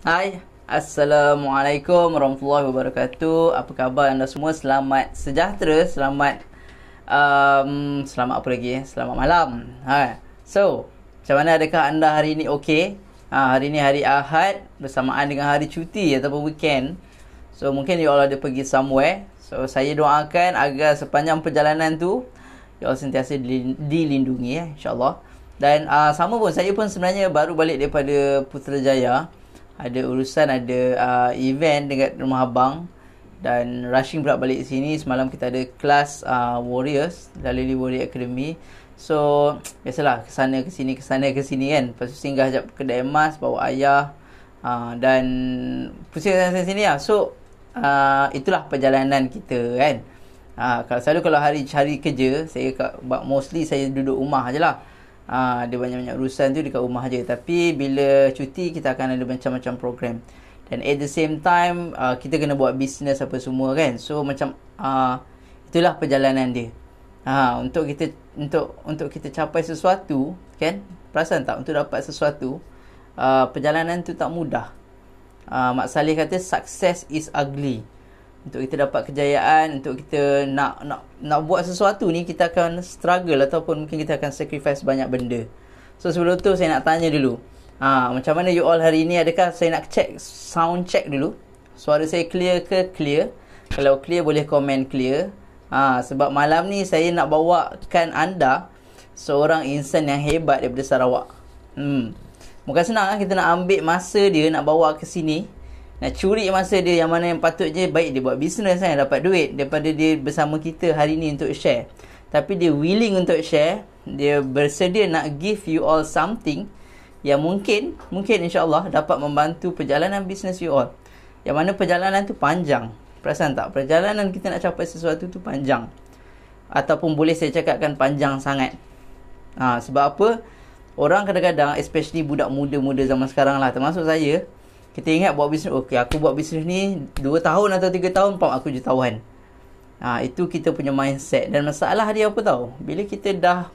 Hai, Assalamualaikum warahmatullahi wabarakatuh. Apa khabar anda semua? Selamat sejahtera, selamat apa lagi? Selamat malam. So, macam mana, adakah anda hari ini okey? Hari ini hari Ahad bersamaan dengan hari cuti ataupun weekend. So, mungkin you all ada pergi somewhere. So, saya doakan agar sepanjang perjalanan tu you all sentiasa dilindungi, insya-Allah. Dan sama pun, saya pun sebenarnya baru balik daripada Putrajaya. Ada urusan, ada event dekat rumah abang, dan rushing pula balik sini. Semalam kita ada kelas Warriors, Lalili Warrior Academy. So biasalah, kesana ke sini kan. Lepas tu singgah sekejap kedai emas, bawa ayah, dan pusing sana sini lah. So itulah perjalanan kita kan. Kalau hari kerja, saya mostly saya duduk rumah je lah. Ada banyak-banyak urusan tu dekat rumah je. Tapi bila cuti, kita akan ada macam-macam program. Dan at the same time, kita kena buat bisnes apa semua kan. So macam itulah perjalanan dia. Untuk kita capai sesuatu kan, perasan tak, untuk dapat sesuatu, perjalanan tu tak mudah. Mak Saleh kata success is ugly. Untuk kita dapat kejayaan, untuk kita nak buat sesuatu ni, kita akan struggle ataupun mungkin kita akan sacrifice banyak benda. So sebelum tu saya nak tanya dulu, macam mana you all hari ni? Adakah saya nak sound check dulu, suara saya clear ke? Clear. Kalau clear boleh komen clear. Sebab malam ni saya nak bawakan anda seorang insan yang hebat daripada Sarawak. Bukan senang kita nak ambil masa dia, nak bawa ke sini, nak curi masa dia yang mana yang patutnya baik dia buat bisnes kan, dapat duit, daripada dia bersama kita hari ni untuk share. Tapi dia willing untuk share, dia bersedia nak give you all something yang mungkin insya-Allah dapat membantu perjalanan bisnes you all. Yang mana perjalanan tu panjang. Perasan tak? Perjalanan kita nak capai sesuatu tu panjang. Ataupun boleh saya cakapkan panjang sangat. Sebab apa? Orang kadang-kadang, especially budak muda-muda zaman sekarang lah, termasuk saya, kita ingat buat bisnes, okey, aku buat bisnes ni 2 tahun atau 3 tahun, aku jutawan. Itu kita punya mindset. Dan masalah dia apa tahu? Bila kita dah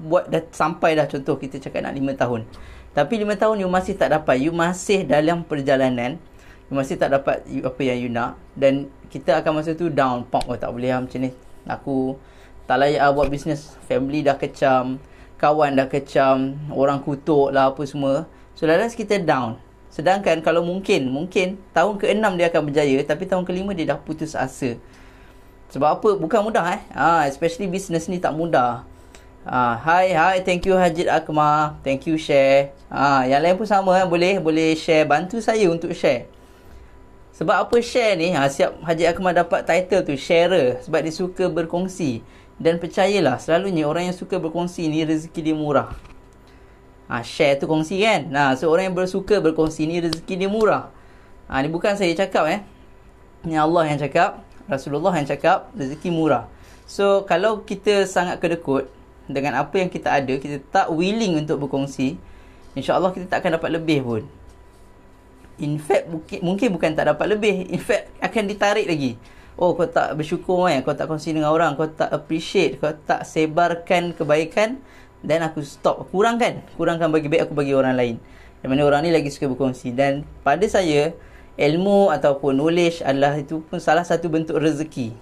sampai contoh kita cakap nak 5 tahun. Tapi 5 tahun you masih tak dapat, you masih dalam perjalanan, you masih tak dapat apa yang you nak, dan kita akan masa tu down, tak boleh macam ni. Aku tak layak buat bisnes, family dah kecam, kawan dah kecam, orang kutuk lah apa semua. So lantas kita down. Sedangkan kalau mungkin tahun ke-6 dia akan berjaya, tapi tahun ke-5 dia dah putus asa. Sebab apa? Bukan mudah especially business ni tak mudah. Hi, thank you Hajid Akmal, thank you share. Yang lain pun sama boleh share, bantu saya untuk share. Sebab apa share ni? Siap Hajid Akmal dapat title tu sharer, sebab dia suka berkongsi. Dan percayalah, selalunya orang yang suka berkongsi ni rezeki dia murah. Share tu kongsi kan. So orang yang bersuka berkongsi ni rezeki dia murah. Ni bukan saya cakap ni Allah yang cakap, Rasulullah yang cakap, rezeki murah. So kalau kita sangat kedekut dengan apa yang kita ada, kita tak willing untuk berkongsi, insya-Allah kita tak akan dapat lebih pun. In fact, mungkin bukan tak dapat lebih, in fact akan ditarik lagi. Kau tak bersyukur kau tak kongsi dengan orang, kau tak appreciate, kau tak sebarkan kebaikan, dan aku stop, kurangkan bagi baik aku bagi orang lain. Yang mana orang ni lagi suka berkongsi. Dan pada saya, ilmu ataupun knowledge adalah itu pun salah satu bentuk rezeki.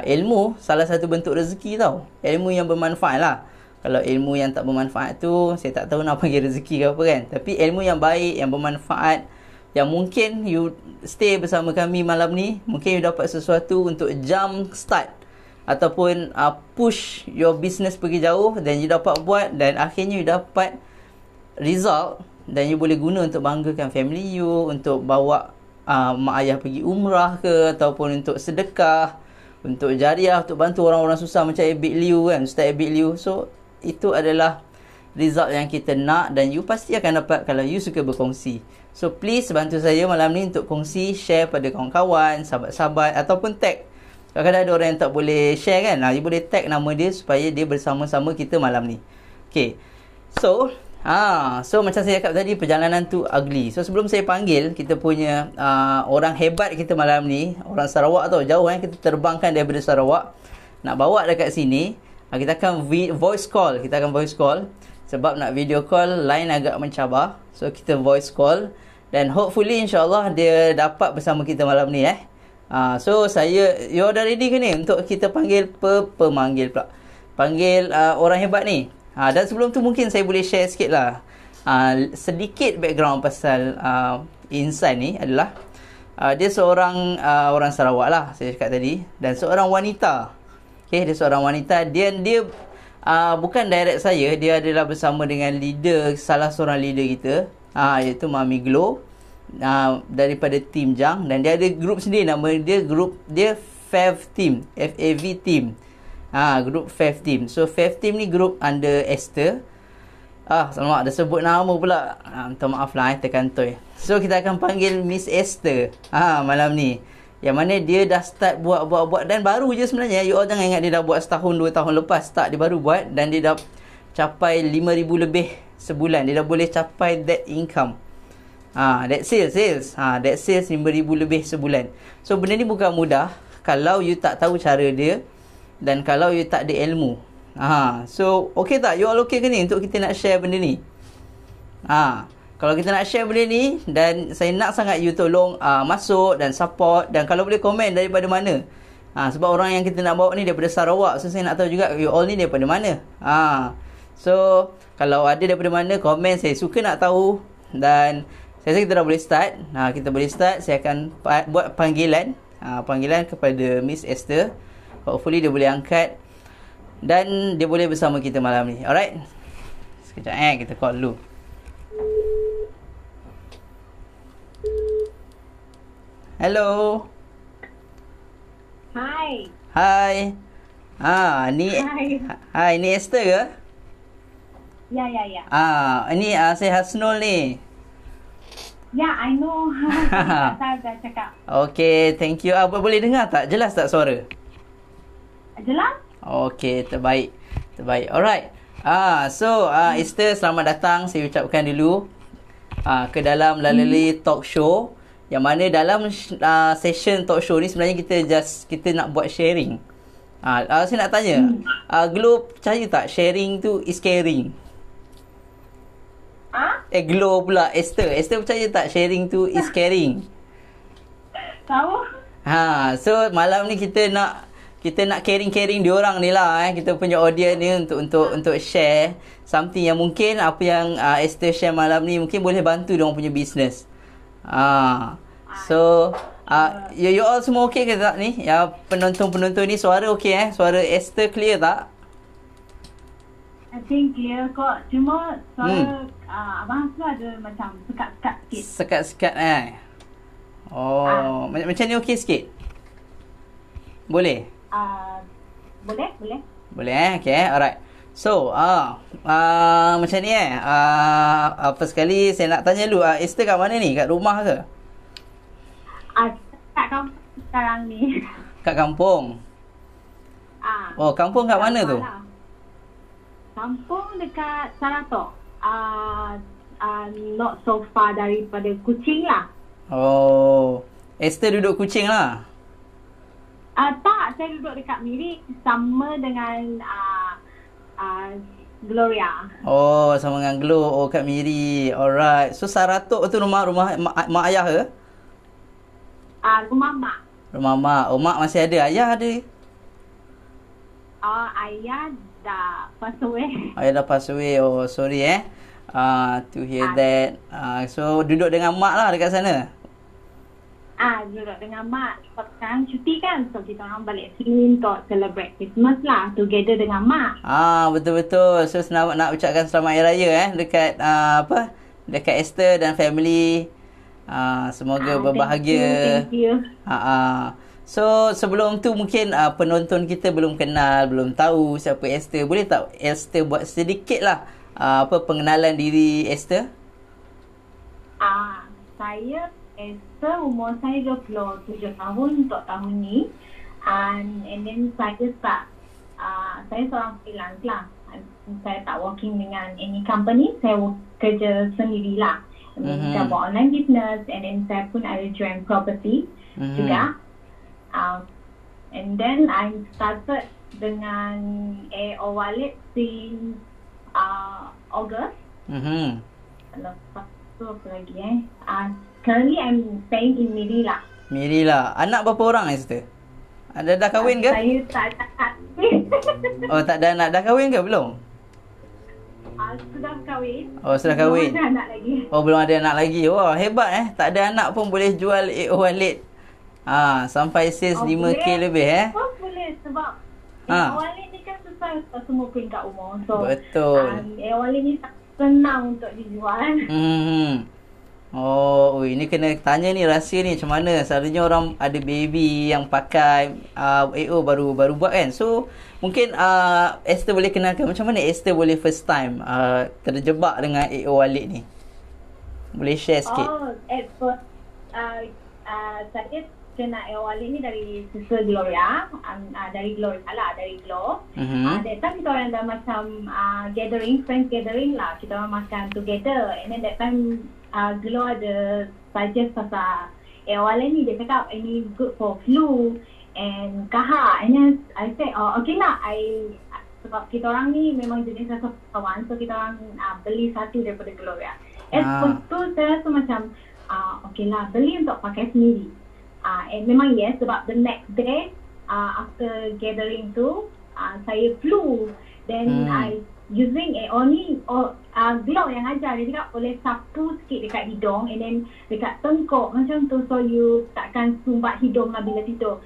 Ilmu salah satu bentuk rezeki tau. Ilmu yang bermanfaat lah. Kalau ilmu yang tak bermanfaat tu, saya tak tahu nak panggil rezeki ke apa kan. Tapi ilmu yang baik, yang bermanfaat, yang mungkin you stay bersama kami malam ni, mungkin you dapat sesuatu untuk jump start ataupun push your business pergi jauh, dan you dapat buat, dan akhirnya you dapat result, dan you boleh guna untuk banggakan family you, untuk bawa mak ayah pergi umrah ke, ataupun untuk sedekah, untuk jariah, untuk bantu orang-orang susah macam Abid Liu kan, Ustaz Abid Liu. So itu adalah result yang kita nak, dan you pasti akan dapat kalau you suka berkongsi. So please bantu saya malam ni untuk kongsi, share pada kawan-kawan, sahabat-sahabat, ataupun tag. Kadang-kadang ada orang yang tak boleh share kan, you boleh tag nama dia supaya dia bersama-sama kita malam ni. Okay, so macam saya cakap tadi, perjalanan tu ugly. So sebelum saya panggil kita punya orang hebat kita malam ni, orang Sarawak tau, jauh kita terbangkan daripada Sarawak nak bawa dekat sini. Kita akan voice call, sebab nak video call line agak mencabar. So kita voice call, Dan hopefully insyaAllah dia dapat bersama kita malam ni So you dah ready ke ni untuk kita panggil panggil orang hebat ni? Dan sebelum tu mungkin saya boleh share sikit lah sedikit background pasal Insan ni adalah dia seorang orang Sarawak lah, saya cakap tadi, dan seorang wanita. Okay, dia seorang wanita. Dia bukan direct saya, dia adalah bersama dengan salah seorang leader kita, iaitu Mami Glow, daripada Team Jang, dan dia ada grup sendiri, nama dia FAV Team, FAV Team. Grup FAV Team. So FAV Team ni grup under Esther. Selamat dah sebut nama pula. Minta maaf lah terkantoi. So kita akan panggil Miss Esther malam ni. Yang mana dia dah start buat dan baru je sebenarnya. You all jangan ingat dia dah buat setahun 2 tahun lepas. Tak, dia baru buat dan dia dah capai 5,000 lebih sebulan. Dia dah boleh capai that income. That sales. That sales 5,000 lebih sebulan. So benda ni bukan mudah kalau you tak tahu cara dia dan kalau you tak ada ilmu. So okay tak? You all okay ke ni untuk kita nak share benda ni? Kalau kita nak share benda ni, dan saya nak sangat you tolong masuk dan support, dan kalau boleh komen daripada mana. Sebab orang yang kita nak bawa ni daripada Sarawak. So saya nak tahu juga you all ni daripada mana. So kalau ada daripada mana, komen, saya suka nak tahu. Dan saya rasa kita dah boleh start. Kita boleh start. Saya akan buat panggilan kepada Miss Esther. Hopefully dia boleh angkat dan dia boleh bersama kita malam ni. Alright. Sekejap kita call dulu. Hello. Hi. Hi. Ni Esther ke? Ya. Ini saya Hasnul ni. Ya, I know. Saya dah cakap. Okay, thank you. Boleh dengar tak? Jelas tak suara? Jelas? Okay, terbaik. Alright. So Esther, selamat datang saya ucapkan dulu ke dalam Lalali Talk Show, yang mana dalam session talk show ni sebenarnya kita nak buat sharing. Saya nak tanya, Glow percaya tak sharing tu is caring? Glow pula, Esther percaya tak sharing tu is caring? Tahu? So malam ni kita nak caring diorang ni lah kita punya audience ni untuk share something yang mungkin apa yang Esther share malam ni mungkin boleh bantu diorang punya business. So you all semua okay ke tak ni? Ya, penonton ni suara okay Suara Esther clear tak? I think clear kok. Cuma suara abang tu ada macam sekat-sekat sikit. Sekat-sekat macam ni okay sikit? Boleh? Boleh okay, alright. So macam ni apa sekali saya nak tanya dulu, Esther kat mana ni? Kat rumah ke? Kat kampung sekarang ni. Kat kampung? Kampung kat mana tu? Kampung dekat Saratok. Not so far daripada Kuching lah. Esther duduk Kuching lah? Tak, saya duduk dekat Miri sama dengan Gloria. Sama dengan Glow. Kat Miri. Alright. So Saratok tu rumah mak ayah ke? Rumah mak. Rumah mak. Mak masih ada? Ayah ada? Ayah dah pass away. Ayah dah pass away. Sorry to hear that. So duduk dengan mak lah dekat sana? Duduk dengan mak. Sekarang cuti kan, so kita orang balik sini untuk celebrate Christmas lah, together dengan mak. Betul-betul. So nak ucapkan selamat Hari Raya dekat dekat Esther dan family. Semoga berbahagia. Thank you. So sebelum tu mungkin penonton kita belum kenal, belum tahu siapa Esther. Boleh tak Esther buat sedikit lah pengenalan diri Esther? Saya Esther, umur saya 27 tahun untuk tahun ni. And then saya start, saya seorang freelance lah. Saya tak working dengan any company, saya kerja sendirilah. Saya buat online business, and then saya pun ada join property juga. And then I started dengan AO Wallet since August. Lepas tu So apa lagi currently I'm staying in Miri lah. Miri lah. Anak berapa orang Esther? Ada dah kahwin ke? Saya tak Oh, tak ada anak. Dah kahwin ke belum? sudah kahwin. Oh, sudah kahwin. Belum ada anak lagi. Oh, belum ada anak lagi. Wah, hebat Tak ada anak pun boleh jual AO wallet. Sampai sales 5K lebih Oh, boleh sebab wallet ni kan susah untuk semua peringkat umur. So, betul. wallet ni senang untuk dijual. Oh, ini kena tanya ni rahsia ni macam mana. Selalunya orang ada baby yang pakai AO baru buat kan. So, mungkin Esther boleh kenalkan macam mana Esther boleh first time terjebak dengan AO wallet ni. Boleh share sikit? At first saya kena AO wallet ni dari Sister Gloria, dari Gloria lah, dari Glow. That time kita orang dah macam friends gathering lah. Kita orang makan together. And then that time Glow ada suggest pasal wallet ni. Dia cakap ini good for flu and kahak. And then I said okay lah, sebab kita orang ni memang jenis rasa kawan. So kita orang beli satu daripada Gloria. First tu saya rasa macam okay lah, beli untuk pakai sendiri. And memang yes, sebab the next day after gathering tu saya flu. Then I using ni Glow yang ajar. Dia cakap boleh sapu sikit dekat hidung and then dekat tengkuk macam tu, so you takkan sumbat hidung lah bila tidur.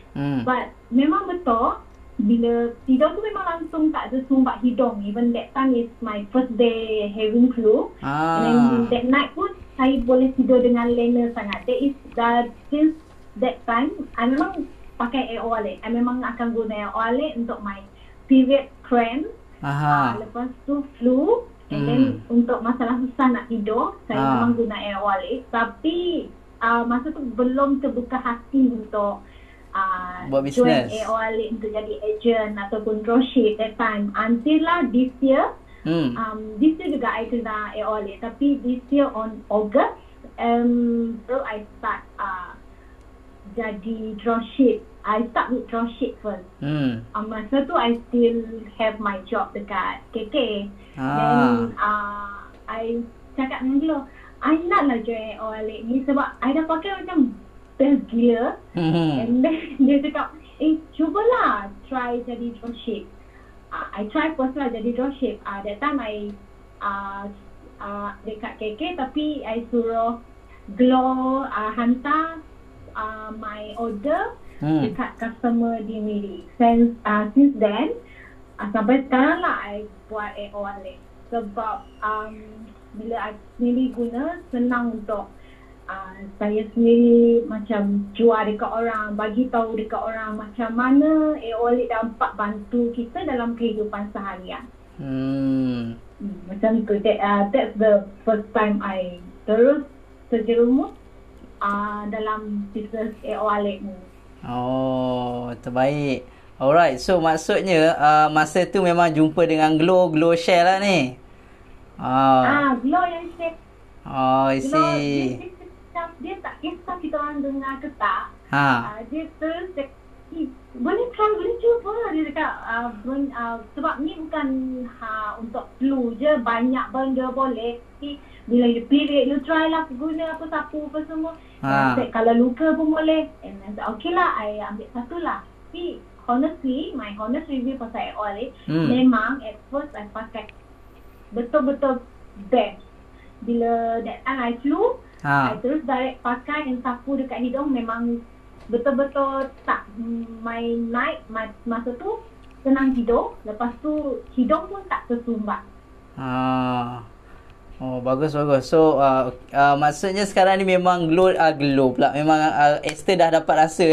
But memang betul, bila tidur tu memang langsung tak ada sumbat hidung. Even that time is my first day having flu. And then that night pun saya boleh tidur dengan lena sangat. That is since that time I memang pakai AO wallet. I memang akan guna AO wallet untuk my period cramp. Lepas tu flu. And then untuk masalah susah nak tidur, saya memang guna AO wallet. Tapi masa tu belum terbuka hati untuk buat bisnes, join AO wallet untuk jadi agent ataupun dropship that time. Until lah this year. This year juga I kena AO wallet. Tapi this year on August, so I start jadi dropship. I start with dropship first. Masa tu I still have my job dekat KK. Then I cakap dengan dia, I nak lah join wallet ni sebab I dah pakai macam best gila. And then dia cakap, cubalah try jadi dropship. I try first lah jadi dropship. That time I dekat KK, tapi I suruh Glow hantar my order dekat customer di Miri. Since then sampai sekarang lah I buat AO wallet. Sebab bila I sendiri guna, senang untuk saya sendiri macam jual dekat orang, bagi tahu dekat orang macam mana AO wallet dapat bantu kita dalam kehidupan seharian. Macam tu. That's the first time I terus terjerumus dalam bisnes AO wallet ni. Oh, terbaik. Alright, so maksudnya masa tu memang jumpa dengan Glow share lah ni. Glow yang share. I see. Dia tak kisah kita orang dengar ke tak. Dia terus boleh try, boleh cuba. Dia cakap sebab ni bukan untuk flu je, banyak benda boleh. Bila you period, you try lah guna apa sapu apa semua. Kalau luka pun boleh. And I said, okay lah, I ambil satu lah. Tapi honestly, my honest review pasal AO wallet, memang at first I pakai betul-betul best. Bila that time I flu, I terus direct pakai and sapu dekat hidung. Memang betul-betul tak, my night, masa tu senang tidur. Lepas tu hidung pun tak tersumbat. Oh, bagus. So maksudnya sekarang ni memang glow pula. Memang Esther dah dapat rasa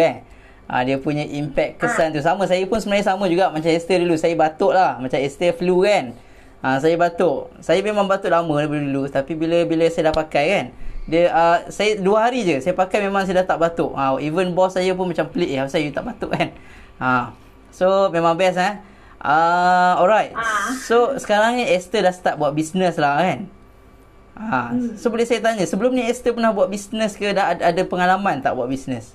dia punya impact, kesan tu. Sama, saya pun sebenarnya sama juga macam Esther dulu. Saya batuk lah, macam Esther flu kan. Saya batuk. Saya memang batuk lama daripada dulu. Tapi bila saya dah pakai kan, dia saya 2 hari je saya pakai, memang saya dah tak batuk. Even boss saya pun macam pelik, kenapa saya tak batuk kan. So memang best alright. So sekarang ni Esther dah start buat bisnes lah kan. So boleh saya tanya, sebelum ni Esther pernah buat bisnes ke? Dah ada pengalaman tak buat bisnes?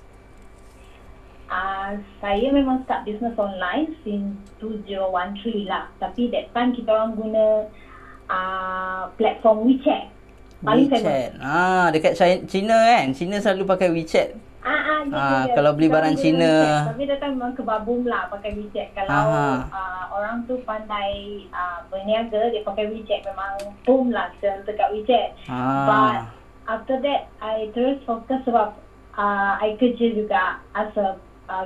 Saya memang start business online since 2013 lah. Tapi that time kita orang guna platform WeChat. Paling WeChat. Dekat China kan. China selalu pakai WeChat. Ya. Kalau beli barang Cina. WeChat. Tapi dia kan memang kebabum lah pakai WeChat. Kalau orang tu pandai berniaga, dia pakai WeChat, memang boom lah dekat WeChat. But after that, I terus fokus sebab I kerja juga as a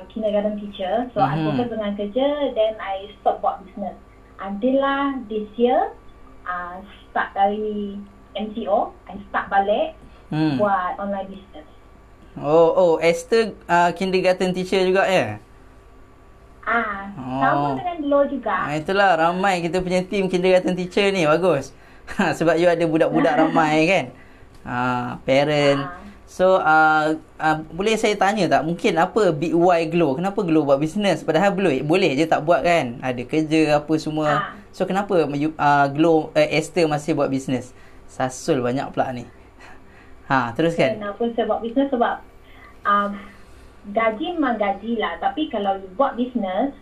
kindergarten teacher. So I fokus dengan kerja, then I stop buat business. Until lah this year, start dari MCO, I start balik buat online business. Esther kindergarten teacher juga ya? Sama dengan dulu juga. Itulah, ramai kita punya team kindergarten teacher ni, bagus. Sebab you ada budak-budak ramai kan? Parent. So, boleh saya tanya tak, mungkin apa Big Y Glow? Kenapa Glow buat business? Padahal boleh je tak buat kan? Ada kerja apa semua. So, kenapa Glow, Esther masih buat business? Sasul banyak pula ni. Teruskan. Kenapa saya buat business? Sebab gaji memang gaji lah. Tapi kalau you buat business,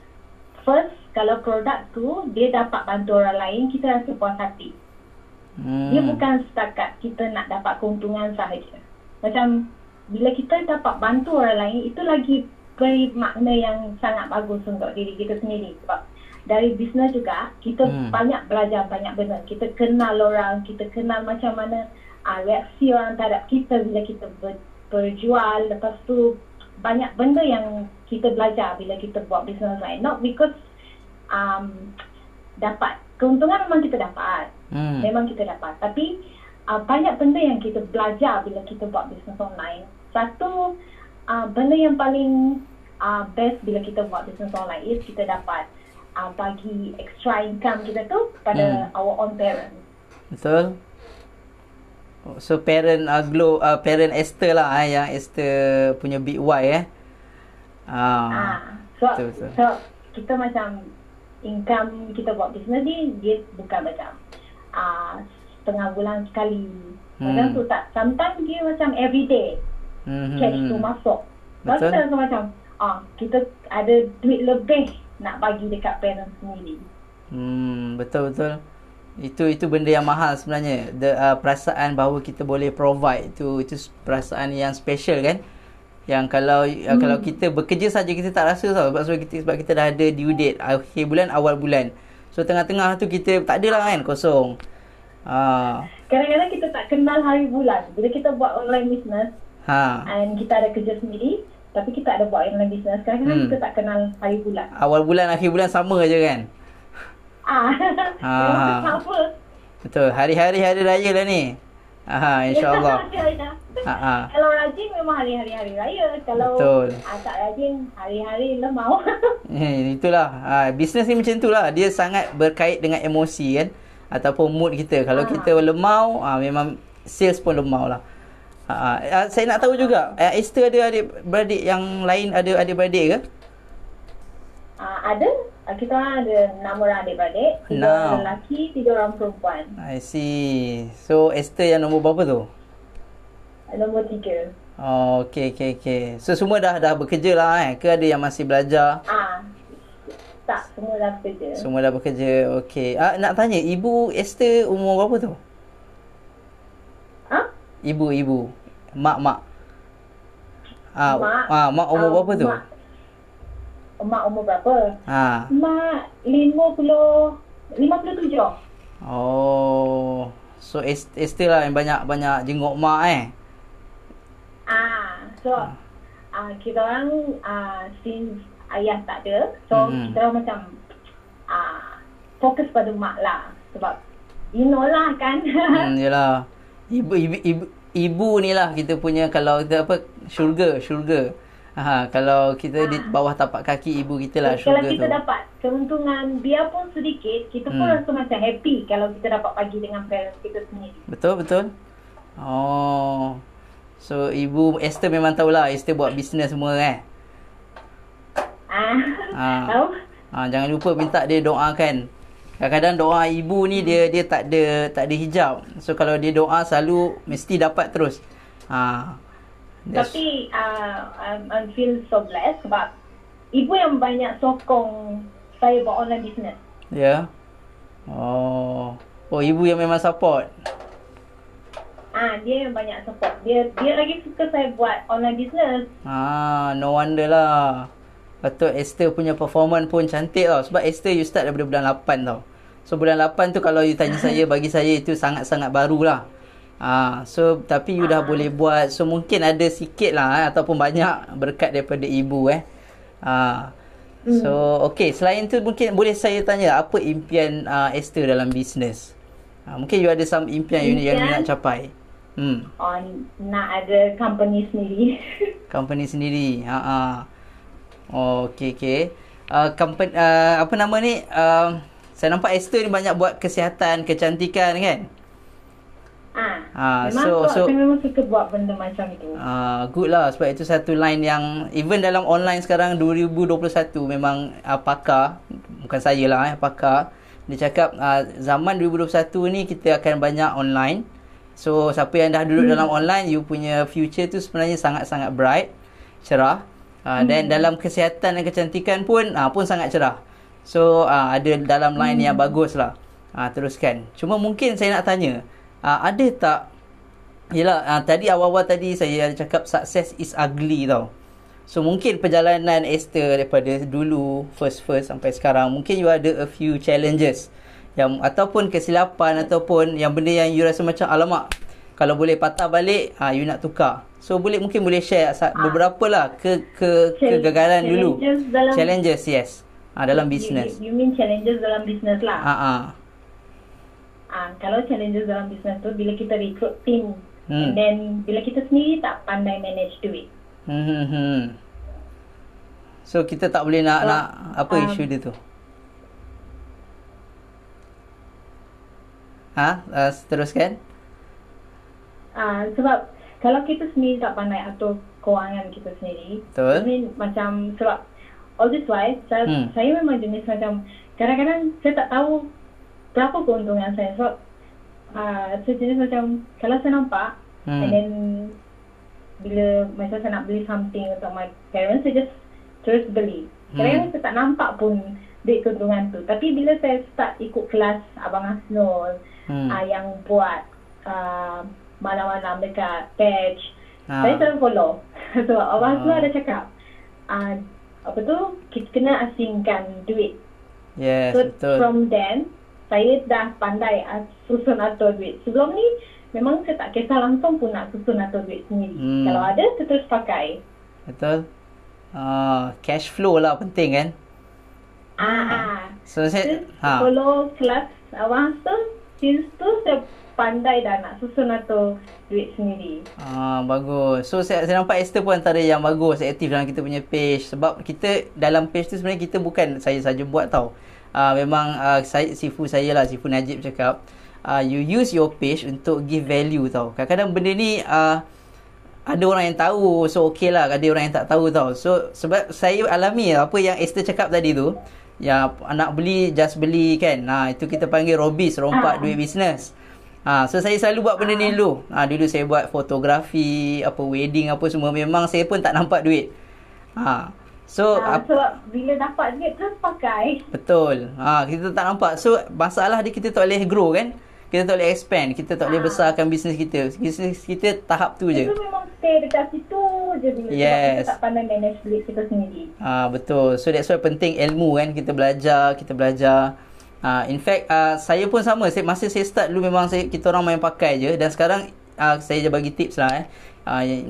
first, kalau produk tu dia dapat bantu orang lain, kita rasa puas hati. Dia bukan setakat kita nak dapat keuntungan sahaja. Macam bila kita dapat bantu orang lain, itu lagi beri makna yang sangat bagus untuk diri kita sendiri. Sebab dari bisnes juga, kita banyak belajar banyak benda. Kita kenal orang, kita kenal macam mana reaksi orang terhadap kita bila kita berjual. Lepas tu banyak benda yang kita belajar bila kita buat bisnes lain. Not because dapat keuntungan, memang kita dapat. Memang kita dapat. Tapi banyak benda yang kita belajar bila kita buat bisnes online. Satu benda yang paling best bila kita buat bisnes online is kita dapat bagi extra income kita tu pada our own parents. Betul. So parent Glow, parent Esther lah yang Esther punya Big Y betul. So kita macam income kita buat business ni, dia bukan macam setengah bulan sekali. Macam tu tak. Sometimes dia macam everyday cash tu masuk. Lepas tu rasa macam kita ada duit lebih nak bagi dekat parents sendiri. Betul. Itu benda yang mahal sebenarnya. Perasaan bahawa kita boleh provide itu perasaan yang special kan. Yang kalau kita bekerja saja kita tak rasa tau. Sebab kita dah ada due date akhir bulan, awal bulan. So tengah-tengah tu kita tak adalah kan, kosong. Kadang-kadang kita tak kenal hari bulan. Bila kita buat online business and kita ada kerja sendiri, tapi kita ada buat online business, kadang-kadang kita tak kenal hari bulan. Awal bulan, akhir bulan sama je kan. Betul. Hari-hari hari raya lah ni. InsyaAllah. Kalau rajin memang hari-hari hari raya. Kalau tak rajin, hari-hari lemau. Itulah. Bisnes ni macam tu lah. Dia sangat berkait dengan emosi kan, ataupun mood kita. Kalau kita lemau, memang sales pun lemau lah. Saya nak tahu juga, Esther ada adik-beradik yang lain, ada adik-beradik ke? Ada. Kita ada 6 orang adik-beradik. 3 orang lelaki, 3 orang perempuan. I see. So Esther yang nombor berapa tu? Nombor 3. Okay. So semua dah bekerja lah ke ada yang masih belajar? Tak, semua dah bekerja. Semua dah bekerja. Okay. Nak tanya, ibu Esther umur berapa tu? Ibu. Mak. Mak umur berapa tu? Mak umur berapa? Mak 57. So Esther lah yang banyak jenguk mak So kita orang since ayah tak ada, so kita orang macam fokus pada mak lah. Sebab you know lah kan. Yelah. Ibu ni lah kita punya, kalau kita syurga. Kalau kita di bawah tapak kaki ibu kita lah syurga tu. Kalau kita dapat keuntungan biarpun sedikit, kita pun rasa macam happy kalau kita dapat bagi dengan parents kita sendiri. Betul. So ibu Esther memang tahulah Esther buat bisnes semua kan. Tahu. Jangan lupa minta dia doakan. Kadang-kadang doa ibu ni dia tak ada hijab. So kalau dia doa selalu mesti dapat terus. Tapi I feel so blessed sebab ibu yang banyak sokong saya buat online business. Ya. Ibu yang memang support. Dia banyak support. Dia lagi suka saya buat online business. No wonder lah. Patut Esther punya performance pun cantik tau. Sebab Esther you start daripada bulan 8 tau. So bulan 8 tu kalau you tanya saya, bagi saya itu sangat-sangat baru lah. So tapi you dah boleh buat. So mungkin ada sikit lah ataupun banyak berkat daripada ibu So okay, selain tu mungkin boleh saya tanya apa impian Esther dalam bisnes? Mungkin you ada some impian yang you nak capai. Nak ada company sendiri. Company sendiri. Okay. Company apa nama ni? Saya nampak Esther ni banyak buat kesihatan, kecantikan kan? Memang suka buat benda macam itu. Good lah, sebab itu satu line yang even dalam online sekarang 2021 memang pakar, bukan saya lah pakar, dia cakap zaman 2021 ni kita akan banyak online. So siapa yang dah duduk dalam online, you punya future tu sebenarnya sangat-sangat bright, cerah. Dan dalam kesihatan dan kecantikan pun sangat cerah. So ada dalam line yang bagus lah. Teruskan. Cuma mungkin saya nak tanya, ada tak, yelah tadi awal-awal tadi saya cakap success is ugly tau. So mungkin perjalanan Esther daripada dulu first sampai sekarang, mungkin you ada a few challenges yang ataupun kesilapan ataupun yang benda yang you rasa macam alamak, kalau boleh patah balik you nak tukar. So mungkin boleh share beberapa lah kegagalan dulu. Challenges yes. Dalam bisnes. You mean challenges dalam bisnes lah. Kalau challenges dalam bisnes tu bila kita recruit team, and then bila kita sendiri tak pandai manage duit. So kita tak boleh nak apa isu dia tu? Teruskan. Sebab kalau kita sendiri tak pandai atur kewangan kita sendiri, betul. Macam sebab all this while saya memang jenis macam kadang-kadang saya tak tahu berapa keuntungan saya. Sebab saya jenis macam kalau saya nampak and then bila macam saya nak beli something untuk my parents, saya just terus beli. Kadang-kadang saya tak nampak pun duit keuntungan tu. Tapi bila saya start ikut kelas Abang Hasnul yang buat malam-malam dekat page, saya selalu follow. Sebab Abang Hasnul ada cakap apa tu, kita kena asingkan duit. Yes, so betul. From then saya dah pandai susun atur duit. Sebelum ni memang saya tak kisah langsung pun nak susun atur duit sendiri. Kalau ada, saya terus pakai. Betul. Cash flow lah penting kan. So saya follow kelas Abang Hasnul. Since tu saya pandai dah nak susun atur duit sendiri. Bagus. So saya nampak Esther pun antara yang bagus, aktif dalam kita punya page. Sebab kita dalam page tu sebenarnya kita bukan saya saja buat tau. Memang Sifu Najib cakap you use your page untuk give value tau. Kadang-kadang benda ni ada orang yang tahu, so okay lah. Ada orang yang tak tahu tau. So sebab saya alami apa yang Esther cakap tadi tu, yang nak beli just beli kan, itu kita panggil robis, rompak duit bisnes. So saya selalu buat benda ni dulu. Dulu saya buat fotografi, wedding apa semua, memang saya pun tak nampak duit. Sebab bila dapat duit terus pakai. Betul. Kita tak nampak. So masalah dia, kita tak boleh grow kan. Kita tak boleh expand. Kita tak boleh besarkan bisnes kita. Bisnes kita tahap tu je. Itu memang stay dekat situ je bila sebab kita tak pandai manage duit kita sendiri. Betul. So that's why penting ilmu kan. Kita belajar. In fact saya pun sama. Masa saya start dulu memang kita orang main pakai je. Dan sekarang saya je bagi tips lah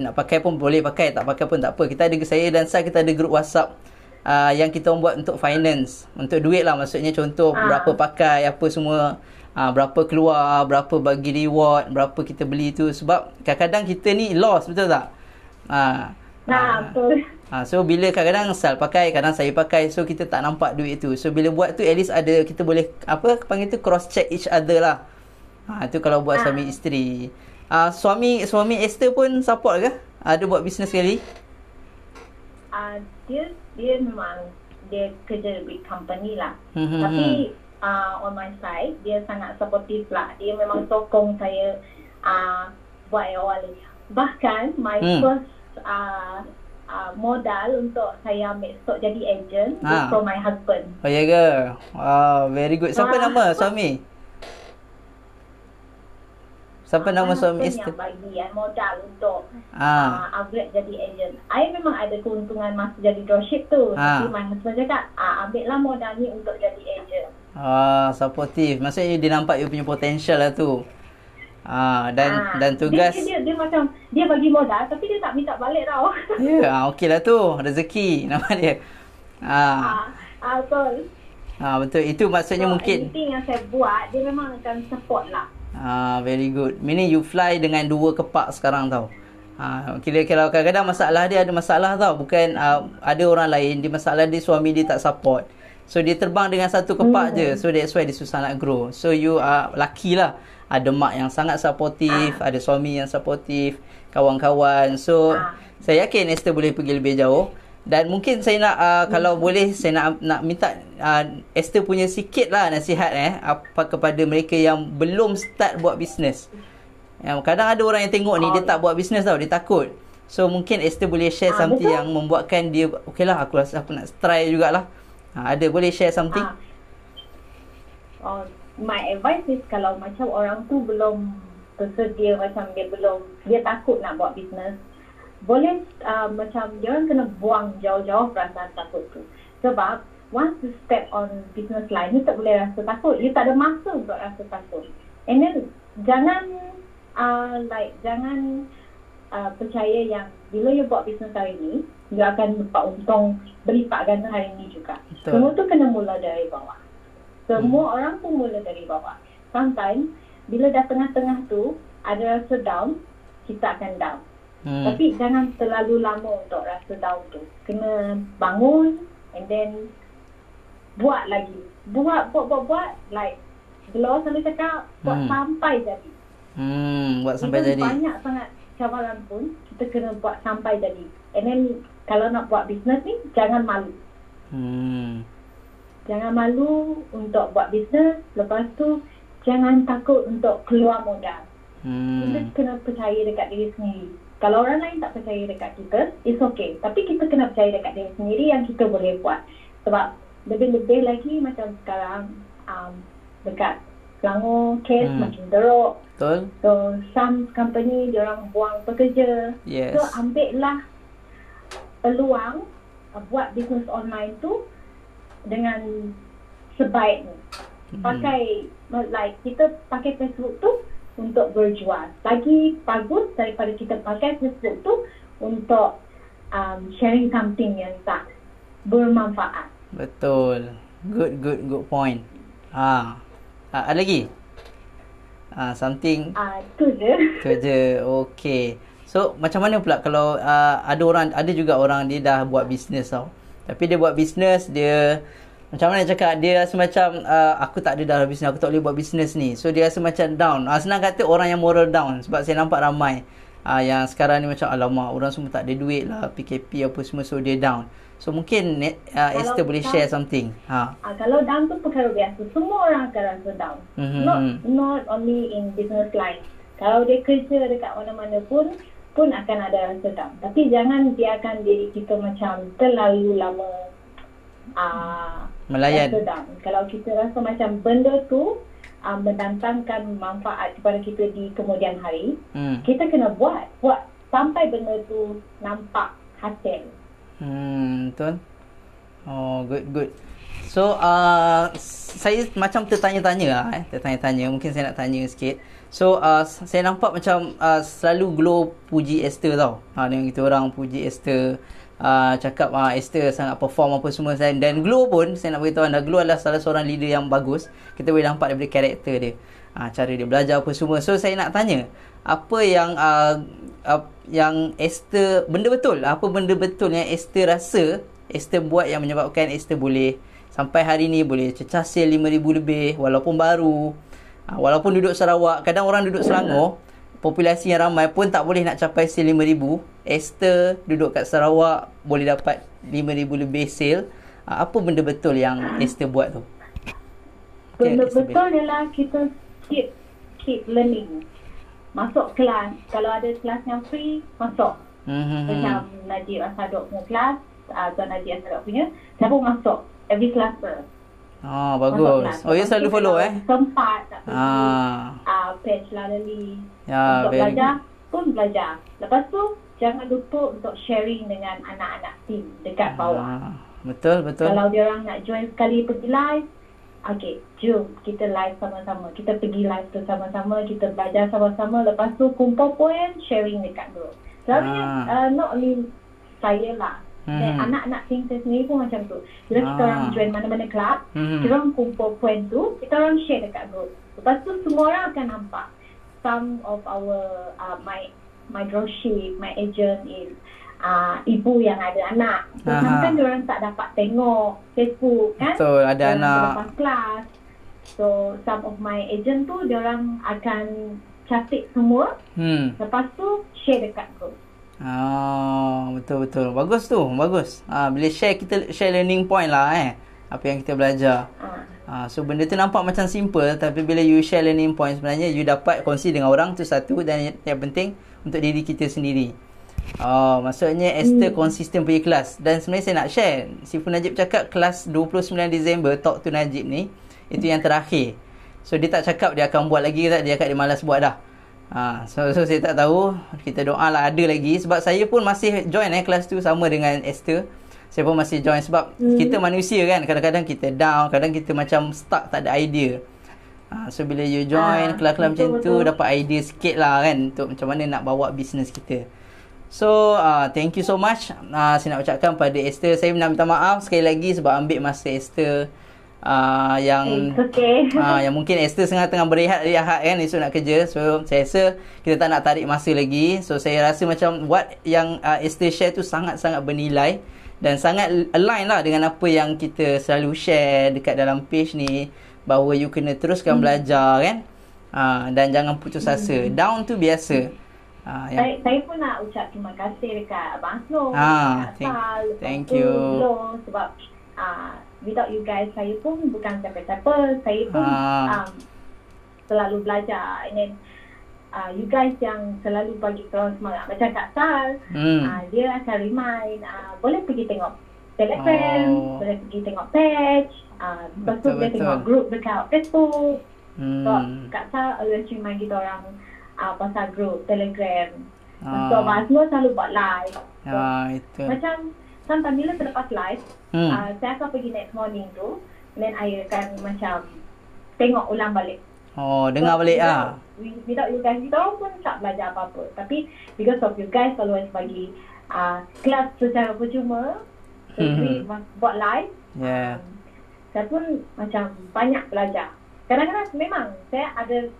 nak pakai pun boleh pakai, tak pakai pun tak apa. Saya dan Sal, kita ada grup WhatsApp yang kita buat untuk finance, untuk duit lah. Maksudnya contoh berapa pakai, apa semua, berapa keluar, berapa bagi reward, berapa kita beli tu. Sebab kadang-kadang kita ni loss, betul tak? Betul. So bila kadang-kadang Sal pakai, kadang saya pakai, so kita tak nampak duit tu. So bila buat tu at least ada, kita boleh panggil tu cross check each other lah. Itu kalau buat suami isteri. Suami Esther pun support ke? Ada buat bisnes sekali? Dia memang dia kerja big company lah. Tapi on my side dia sangat supportive lah. Dia memang sokong saya buat yang awal. Bahkan my first modal untuk saya ambil stok jadi agent from my husband. Oh ya ke? Very good. Siapa nama suami? Siapa nama suami husband Esther? yang bagi modal untuk upgrade jadi agent. I memang ada keuntungan masa jadi dropship tu. Tapi my husband cakap, ambil lah modal ni untuk jadi agent. Supportive. Maksudnya dia nampak you punya potential lah tu. Dan tugas dia macam dia bagi modal tapi dia tak minta balik tau. Ya, okey lah tu. Rezeki nama dia. Betul. Betul. Itu maksudnya mungkin anything yang saya buat, dia memang akan support lah. Very good. Meaning you fly dengan 2 kepak sekarang tau. Kira-kira kadang-kadang masalah dia ada masalah tau. Bukan ada orang lain, dia masalah dia suami dia tak support. So dia terbang dengan 1 kepak je. So that's why dia susah nak grow. So you are lucky lah. Ada mak yang sangat supportive, ada suami yang supportive, kawan-kawan. So saya yakin Esther boleh pergi lebih jauh. Dan mungkin saya nak kalau boleh saya nak minta Esther punya sikit lah nasihat apa kepada mereka yang belum start buat bisnes. Kadang ada orang yang tengok ni dia tak buat bisnes tau, dia takut. So mungkin Esther boleh share something yang membuatkan dia okeylah, aku rasa aku nak try jugalah. Ada boleh share something? My advice is kalau macam orang tu belum tersedia, macam dia takut nak buat bisnes, boleh macam dia orang kena buang jauh-jauh perasaan takut tu. Sebab once you step on business line, you tak boleh rasa takut. You tak ada masa untuk rasa takut. And then jangan percaya yang bila you buat bisnes hari ni, you akan dapat untung berlipat ganda hari ni juga. Betul. Semua tu kena mula dari bawah. Semua orang pun mula dari bawah. Sometimes bila dah tengah-tengah tu ada rasa down, kita akan down. Tapi jangan terlalu lama untuk rasa down tu. Kena bangun and then buat lagi. Buat. Like Glow selalu cakap, buat sampai jadi. Buat sampai even jadi. Banyak sangat cabaran pun, kita kena buat sampai jadi. And then kalau nak buat bisnes ni, jangan malu. Jangan malu untuk buat bisnes. Lepas tu, jangan takut untuk keluar modal. Kita kena percaya dekat diri sendiri. Kalau orang lain tak percaya dekat kita, it's okay. Tapi kita kena percaya dekat diri sendiri yang kita boleh buat. Sebab lebih-lebih lagi macam sekarang, dekat Selangor, kes makin teruk. Betul. So, some company, diorang buang pekerja. Yes. So, ambillah peluang buat bisnes online tu dengan sebaiknya. Pakai, like kita pakai Facebook tu untuk berjual. Lagi bagus daripada kita pakai Facebook tu untuk sharing something yang tak bermanfaat. Betul. Good point. Ada lagi? Something Tu je. Okay. So macam mana pula kalau ada juga orang dia dah buat bisnes tau. Tapi dia buat bisnes, dia macam mana cakap, dia rasa macam aku tak ada dah bisnes, aku tak boleh buat bisnes ni. So dia rasa macam down. Senang kata orang yang moral down. Sebab saya nampak ramai yang sekarang ni macam alamak, orang semua tak ada duit lah, PKP apa semua, so dia down. So mungkin Esther boleh share something. Kalau down tu perkara biasa. Semua orang akan rasa down. Not only in business line. Kalau dia kerja dekat mana-mana pun akan ada rasa down. Tapi jangan biarkan diri kita macam terlalu lama melayan. Rasa down. Kalau kita rasa macam benda tu mendatangkan manfaat kepada kita di kemudian hari, kita kena buat sampai benda tu nampak hasil. Betul. Oh, good. So saya macam tertanya-tanya. Mungkin saya nak tanya sikit. So saya nampak macam selalu Glow puji Esther tau. Dengan kita orang puji Esther, cakap Esther sangat perform apa semua. Dan Glow pun saya nak beritahu anda, Glow adalah salah seorang leader yang bagus. Kita boleh nampak daripada karakter dia, cara dia belajar apa semua. So saya nak tanya, apa yang Esther, apa benda betul yang Esther rasa Esther buat yang menyebabkan Esther boleh sampai hari ni boleh cecah sale 5,000 lebih walaupun baru, walaupun duduk Sarawak. Kadang orang duduk Selangor, populasi yang ramai pun tak boleh nak capai sale 5,000. Esther duduk kat Sarawak boleh dapat 5,000 lebih sale. Apa benda betul yang Esther buat tu? Benda betul ialah kita keep learning. Masuk kelas. Kalau ada kelas yang free, masuk. Macam Najib Asadok punya kelas, Tuan Najib Asadok punya, saya pun masuk every Selasa. Oh, Masuk bagus. kelas. Oh, you Lepas selalu tu follow kalau sempat tak pergi page Lalali Ya, untuk very belajar pun belajar. Lepas tu jangan lupa untuk sharing dengan anak-anak team dekat bawah. Betul. Kalau dia orang nak join sekali pergi live, okay, jom kita live sama-sama. Kita pergi live tu sama-sama, kita belajar sama-sama. Lepas tu kumpul poin, sharing dekat group. Selalunya not only saya lah. Dan anak-anak team saya sendiri pun macam tu. Bila kita orang join mana-mana club, kita orang kumpul poin tu, kita orang share dekat group. Lepas tu semua orang akan nampak. Some of our my dropship, my agent is ibu yang ada anak. So kan diorang tak dapat tengok Facebook kan. Betul, ada diorang anak. Lepas kelas. So some of my agent tu diorang akan catat semua. Lepas tu share dekat group. Betul. Bagus tu, bagus. Bila share, kita share learning point lah apa yang kita belajar. So benda tu nampak macam simple, tapi bila you share learning point, sebenarnya you dapat kongsi dengan orang tu satu, dan yang penting untuk diri kita sendiri. Maksudnya Esther konsisten pergi kelas. Dan sebenarnya saya nak share, Siful Najib cakap kelas 29 Disember Talk to Najib ni, itu yang terakhir. So dia tak cakap dia akan buat lagi tak, dia cakap dia malas buat dah. So saya tak tahu, kita doa lah ada lagi. Sebab saya pun masih join kelas tu sama dengan Esther. Saya pun masih join sebab kita manusia kan, kadang-kadang kita down, kadang kita macam stuck, tak ada idea. So bila you join kelas-kelas macam tu, dapat idea sikit lah kan, untuk macam mana nak bawa bisnes kita. So thank you so much. Saya nak ucapkan pada Esther, saya nak minta maaf sekali lagi sebab ambil masa Esther yang yang mungkin Esther tengah berehat kan, esok nak kerja. So saya rasa kita tak nak tarik masa lagi. So saya rasa macam what yang Esther share tu sangat-sangat bernilai dan sangat align lah dengan apa yang kita selalu share dekat dalam page ni, bahawa you kena teruskan belajar kan, dan jangan putus asa. Down tu biasa. Saya pun nak ucap terima kasih dekat Abang Aslo, thank you. Sebab without you guys, saya pun bukan siapa-siapa. Saya pun selalu belajar. And then you guys yang selalu bagi korang semangat. Macam Kak Sal, dia akan remind, boleh pergi tengok Telegram, boleh pergi tengok page, lepas tu boleh tengok group dekat Facebook. So Kak Sal always remind kita orang pasal group Telegram. So Abang semua selalu buat live. So, macam sometimes bila selepas live, saya akan pergi next morning tu, then I akan macam tengok ulang balik. Dengar balik Without you guys, kita orang pun tak belajar apa-apa. Tapi because of you guys always bagi kelas secara percuma, buat live, saya pun macam banyak belajar. Kadang-kadang memang saya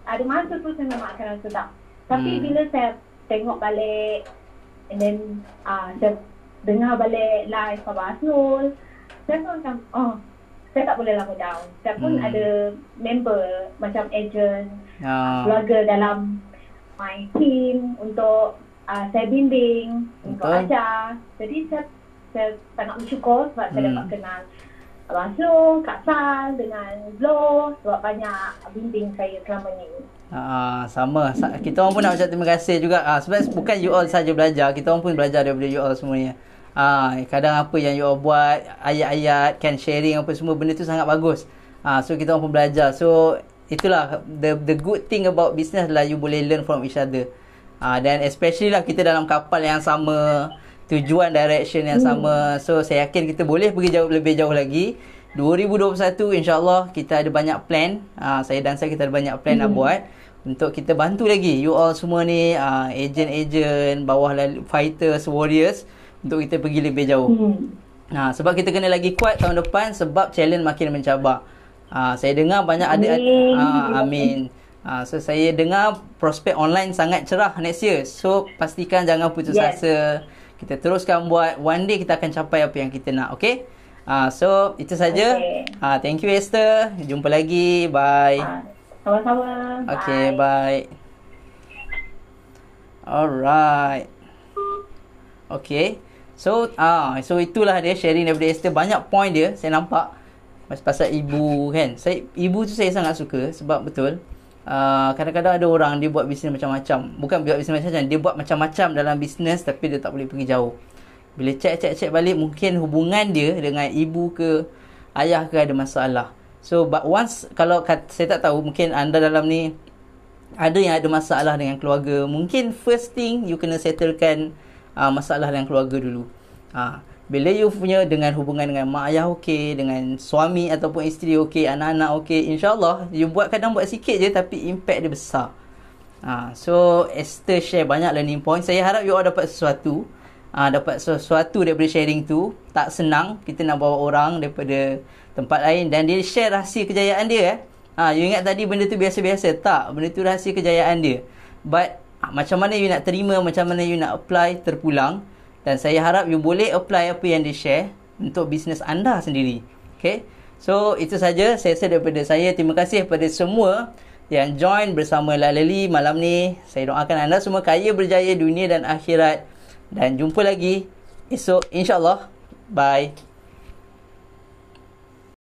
ada masa tu saya memang akan rasa tak. Tapi bila saya tengok balik, and then saya dengar balik live Abang Asnul, saya pun macam saya tak boleh lama down. Saya pun ada member macam agent, keluarga dalam my team untuk saya bimbing, untuk ajar. Jadi saya sangat bersyukur sebab saya dapat kenal Abang Asnul, Kak Sal dengan Zlo, sebab banyak bimbing saya selama ni. Sama. Kita orang pun nak ucap terima kasih juga. Sebab bukan you all saja belajar, kita orang pun belajar daripada you all semuanya. Kadang apa yang you all buat, ayat-ayat, kan, sharing apa semua, benda tu sangat bagus. So kita orang pun belajar. So itulah the good thing about business lah, you boleh learn from each other. Dan especially lah kita dalam kapal yang sama, tujuan direction yang sama. So saya yakin kita boleh pergi lebih jauh lagi. 2021 insyaAllah kita ada banyak plan. Saya dan saya kita ada banyak plan nak buat untuk kita bantu lagi you all semua ni, agent-agent, bawah fighters, warriors, untuk kita pergi lebih jauh. Sebab kita kena lagi kuat tahun depan, sebab challenge makin mencabar. Saya dengar banyak amin. So saya dengar prospek online sangat cerah next year. So pastikan jangan putus asa. Kita teruskan buat, one day kita akan capai apa yang kita nak. Okay? So itu saja. Thank you Esther. Jumpa lagi. Bye. Sama-sama. Okay, bye. Alright. Okay. So itulah dia sharing daripada Esther. Banyak point dia saya nampak pasal ibu kan. Ibu tu saya sangat suka sebab betul. Kadang-kadang ada orang dia buat bisnes macam-macam. Bukan buat bisnes macam-macam, dia buat macam-macam dalam bisnes tapi dia tak boleh pergi jauh. Bila check balik, mungkin hubungan dia dengan ibu ke ayah ke ada masalah. So but once, kalau saya tak tahu, mungkin anda dalam ni ada yang ada masalah dengan keluarga, mungkin first thing you kena settlekan masalah dengan keluarga dulu. Bila you punya dengan hubungan dengan mak ayah okey, dengan suami ataupun isteri okey, anak-anak okey, InsyaAllah you kadang buat sikit je tapi impact dia besar. So Esther share banyak learning point. Saya harap you all dapat sesuatu, dapat sesuatu daripada sharing tu. Tak senang kita nak bawa orang daripada tempat lain dan dia share rahsia kejayaan dia. You ingat tadi benda tu biasa-biasa? Tak, benda tu rahsia kejayaan dia. But macam mana you nak terima, macam mana you nak apply, terpulang. Dan saya harap you boleh apply apa yang dia share untuk bisnes anda sendiri. Okay, so itu saja saya rasa daripada saya. Terima kasih kepada semua yang join bersama Laleli malam ni. Saya doakan anda semua kaya berjaya dunia dan akhirat. Dan jumpa lagi esok, InsyaAllah. Bye.